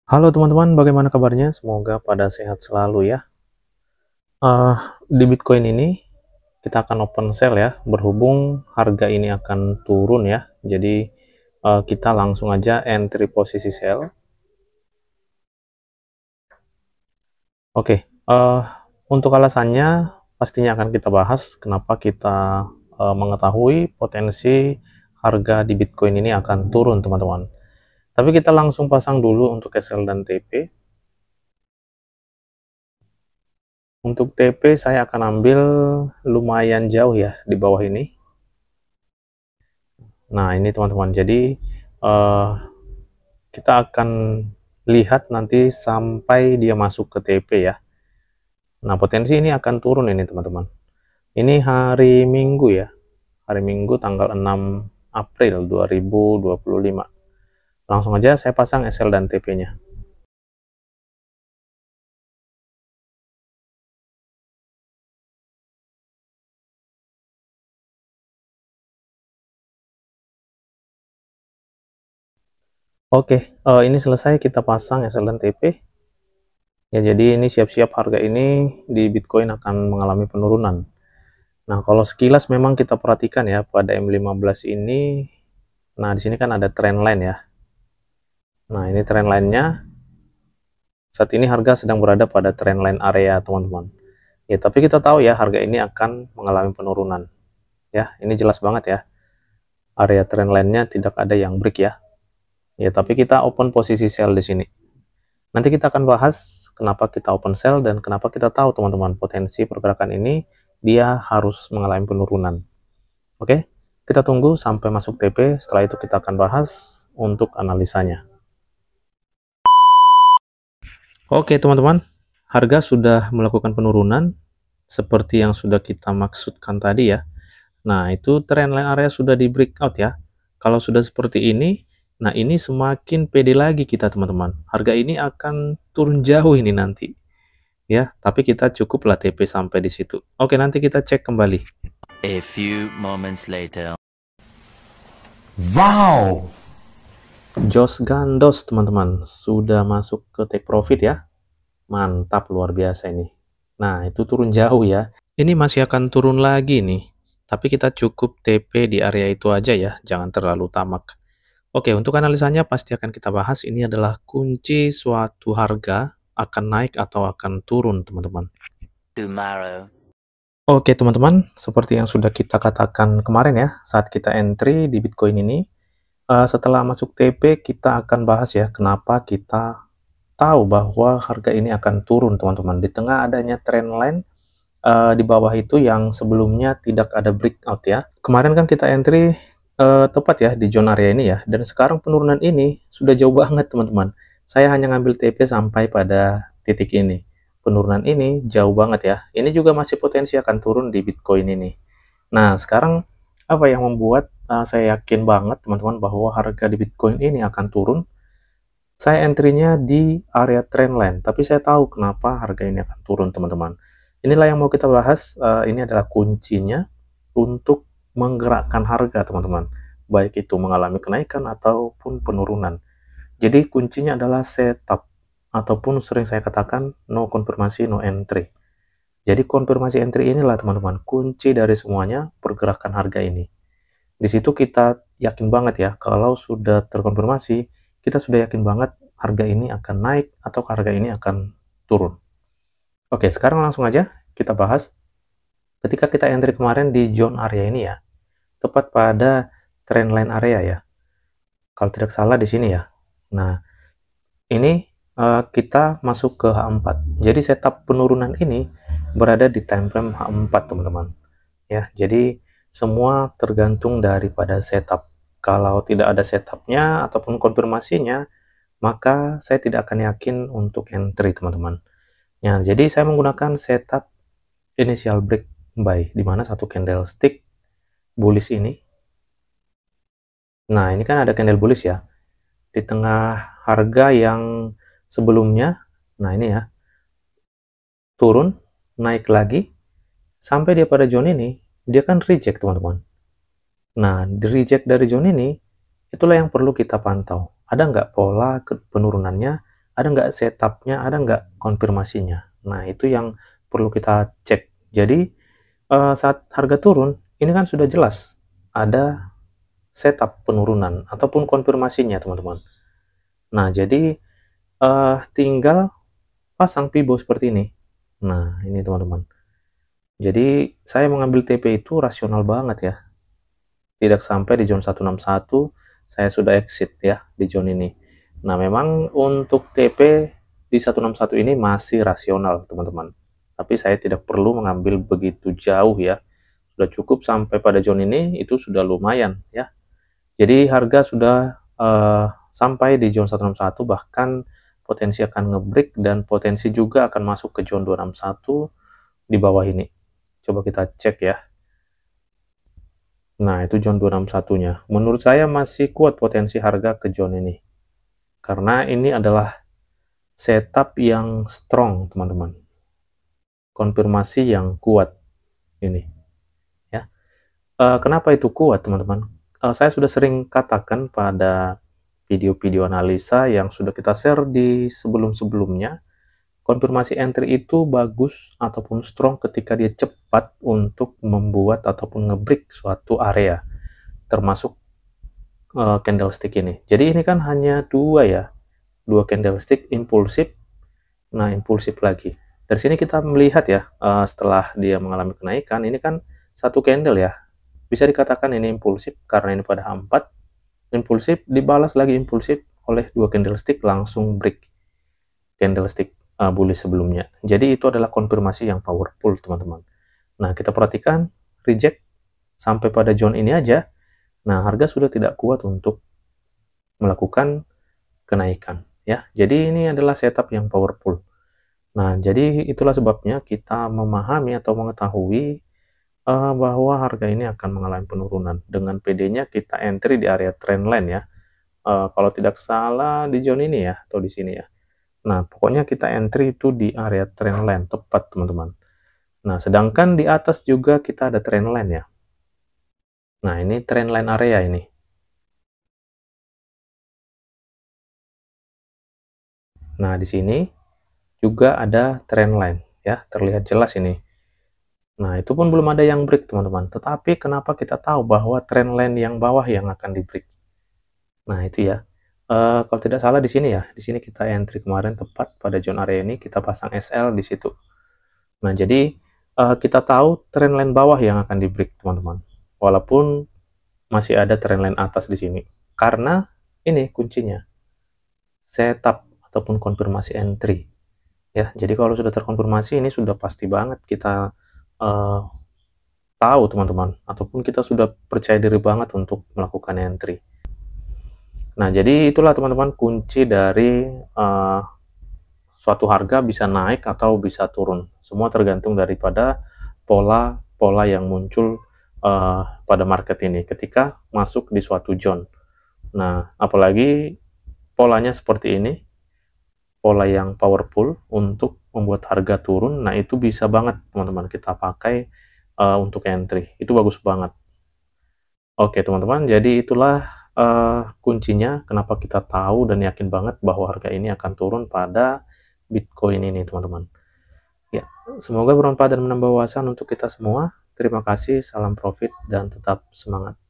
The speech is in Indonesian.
Halo teman-teman, bagaimana kabarnya? Semoga pada sehat selalu ya. Eh, di Bitcoin ini kita akan open sell ya, berhubung harga ini akan turun ya. Jadi kita langsung aja entry posisi sell. Oke, untuk alasannya pastinya akan kita bahas kenapa kita mengetahui potensi harga di Bitcoin ini akan turun teman-teman. Tapi kita langsung pasang dulu untuk SL dan TP. Untuk TP saya akan ambil lumayan jauh ya di bawah ini. Nah ini teman-teman, jadi uh, kita akan lihat nanti sampai dia masuk ke TP ya. Nah potensi ini akan turun ini teman-teman. Ini hari Minggu ya, hari Minggu tanggal 6 April 2025. Langsung aja saya pasang SL dan TP-nya. Oke, ini selesai kita pasang SL dan TP. Ya, jadi ini siap-siap harga ini di Bitcoin akan mengalami penurunan. Nah, kalau sekilas memang kita perhatikan ya pada M15 ini, nah di sini kan ada trend line ya. Nah, ini trend line-nya. Saat ini harga sedang berada pada trend line area, teman-teman. Ya, tapi kita tahu ya harga ini akan mengalami penurunan. Ya, ini jelas banget ya. Area trend line-nya tidak ada yang break ya. Ya, tapi kita open posisi sell di sini. Nanti kita akan bahas kenapa kita open sell dan kenapa kita tahu teman-teman potensi pergerakan ini dia harus mengalami penurunan. Oke, kita tunggu sampai masuk TP, setelah itu kita akan bahas untuk analisanya. Oke teman-teman, harga sudah melakukan penurunan seperti yang sudah kita maksudkan tadi ya. Nah itu trend line area sudah di breakout ya. Kalau sudah seperti ini, nah ini semakin pede lagi kita teman-teman. Harga ini akan turun jauh ini nanti ya, tapi kita cukuplah TP sampai di situ. Oke, nanti kita cek kembali. A few moments later. Wow. Jos gandos teman-teman, sudah masuk ke take profit ya. Mantap, luar biasa ini. Nah, itu turun jauh ya. Ini masih akan turun lagi nih. Tapi kita cukup TP di area itu aja ya, jangan terlalu tamak. Oke, untuk analisanya pasti akan kita bahas. Ini adalah kunci suatu harga akan naik atau akan turun, teman-teman. Tomorrow. Oke, teman-teman, seperti yang sudah kita katakan kemarin ya, saat kita entry di Bitcoin ini, setelah masuk TP, kita akan bahas ya, kenapa kita tahu bahwa harga ini akan turun, teman-teman. Di tengah adanya trend line, di bawah itu yang sebelumnya tidak ada breakout ya. Kemarin kan kita entry tepat ya di zona area ini ya, dan sekarang penurunan ini sudah jauh banget teman-teman. Saya hanya ngambil TP sampai pada titik ini. Penurunan ini jauh banget ya. Ini juga masih potensi akan turun di Bitcoin ini. Nah, sekarang apa yang membuat saya yakin banget teman-teman bahwa harga di Bitcoin ini akan turun? Saya entry-nya di area trendline, tapi saya tahu kenapa harga ini akan turun, teman-teman. Inilah yang mau kita bahas, ini adalah kuncinya untuk menggerakkan harga, teman-teman. Baik itu mengalami kenaikan ataupun penurunan. Jadi kuncinya adalah setup, ataupun sering saya katakan no konfirmasi, no entry. Jadi konfirmasi entry inilah, teman-teman, kunci dari semuanya pergerakan harga ini. Di situ kita yakin banget ya, kalau sudah terkonfirmasi, kita sudah yakin banget harga ini akan naik atau harga ini akan turun. Oke, sekarang langsung aja kita bahas. Ketika kita entry kemarin di zone area ini ya, tepat pada trendline area ya. Kalau tidak salah di sini ya. Nah, ini kita masuk ke H4. Jadi setup penurunan ini berada di time frame H4, teman-teman. Ya, jadi semua tergantung daripada setup. Kalau tidak ada setupnya ataupun konfirmasinya, maka saya tidak akan yakin untuk entry, teman-teman. Ya, jadi saya menggunakan setup initial break buy, di mana satu candlestick bullish ini. Nah, ini kan ada candle bullish ya. Di tengah harga yang sebelumnya, nah ini ya, turun, naik lagi, sampai dia pada zone ini, dia kan reject, teman-teman. Nah, di reject dari zone ini, itulah yang perlu kita pantau. Ada nggak pola penurunannya ada nggak setupnya, ada nggak konfirmasinya. Nah, itu yang perlu kita cek. Jadi, saat harga turun, ini kan sudah jelas ada setup penurunan ataupun konfirmasinya, teman-teman. Nah, jadi, tinggal pasang Fibo seperti ini. Nah, ini teman-teman. Jadi, saya mengambil TP itu rasional banget ya. Tidak sampai di zone 161, saya sudah exit ya di zone ini. Nah, memang untuk TP di 161 ini masih rasional, teman-teman. Tapi saya tidak perlu mengambil begitu jauh ya. Sudah cukup sampai pada zone ini, itu sudah lumayan ya. Jadi harga sudah sampai di zone 161, bahkan potensi akan ngebreak dan potensi juga akan masuk ke zone 261 di bawah ini. Coba kita cek ya. Nah, itu zone 261-nya. Menurut saya masih kuat potensi harga ke zone ini. Karena ini adalah setup yang strong, teman-teman. Konfirmasi yang kuat ini. Ya. Kenapa itu kuat, teman-teman? Saya sudah sering katakan pada video-video analisa yang sudah kita share di sebelum-sebelumnya, konfirmasi entry itu bagus ataupun strong ketika dia cepat untuk membuat ataupun ngebreak suatu area, termasuk candlestick ini. Jadi ini kan hanya dua ya, dua candlestick impulsif, nah impulsif lagi. Dari sini kita melihat ya, setelah dia mengalami kenaikan, ini kan satu candle ya, bisa dikatakan ini impulsif karena ini pada H4, impulsif dibalas lagi impulsif oleh dua candlestick langsung break candlestick bullish sebelumnya. Jadi itu adalah konfirmasi yang powerful, teman-teman. Nah, kita perhatikan reject sampai pada zone ini aja. Nah, harga sudah tidak kuat untuk melakukan kenaikan ya. Jadi ini adalah setup yang powerful. Nah, jadi itulah sebabnya kita memahami atau mengetahui bahwa harga ini akan mengalami penurunan. Dengan PD-nya kita entry di area trendline ya. Kalau tidak salah di zone ini ya, atau di sini ya. Nah, pokoknya kita entry itu di area trendline, tepat teman-teman. Nah, sedangkan di atas juga kita ada trendline ya. Nah, ini trendline area ini. Nah, di sini juga ada trendline ya, terlihat jelas ini. Nah, itu pun belum ada yang break, teman-teman. Tetapi kenapa kita tahu bahwa trendline yang bawah yang akan di break? Nah, itu ya. Kalau tidak salah di sini ya, di sini kita entry kemarin tepat pada zone area ini, kita pasang SL di situ. Nah, jadi kita tahu trendline bawah yang akan di break, teman-teman. Walaupun masih ada trendline atas di sini. Karena ini kuncinya, setup ataupun konfirmasi entry. Ya, jadi kalau sudah terkonfirmasi ini sudah pasti banget kita tahu, teman-teman, ataupun kita sudah percaya diri banget untuk melakukan entry. Nah, jadi itulah teman-teman kunci dari suatu harga bisa naik atau bisa turun. Semua tergantung daripada pola yang muncul pada market ini ketika masuk di suatu zone. Nah, apalagi polanya seperti ini, pola yang powerful untuk membuat harga turun. Nah, itu bisa banget teman-teman kita pakai untuk entry. Itu bagus banget. Oke, teman-teman, jadi itulah kuncinya kenapa kita tahu dan yakin banget bahwa harga ini akan turun pada Bitcoin ini, teman-teman. Ya, semoga bermanfaat dan menambah wawasan untuk kita semua. Terima kasih, salam profit, dan tetap semangat.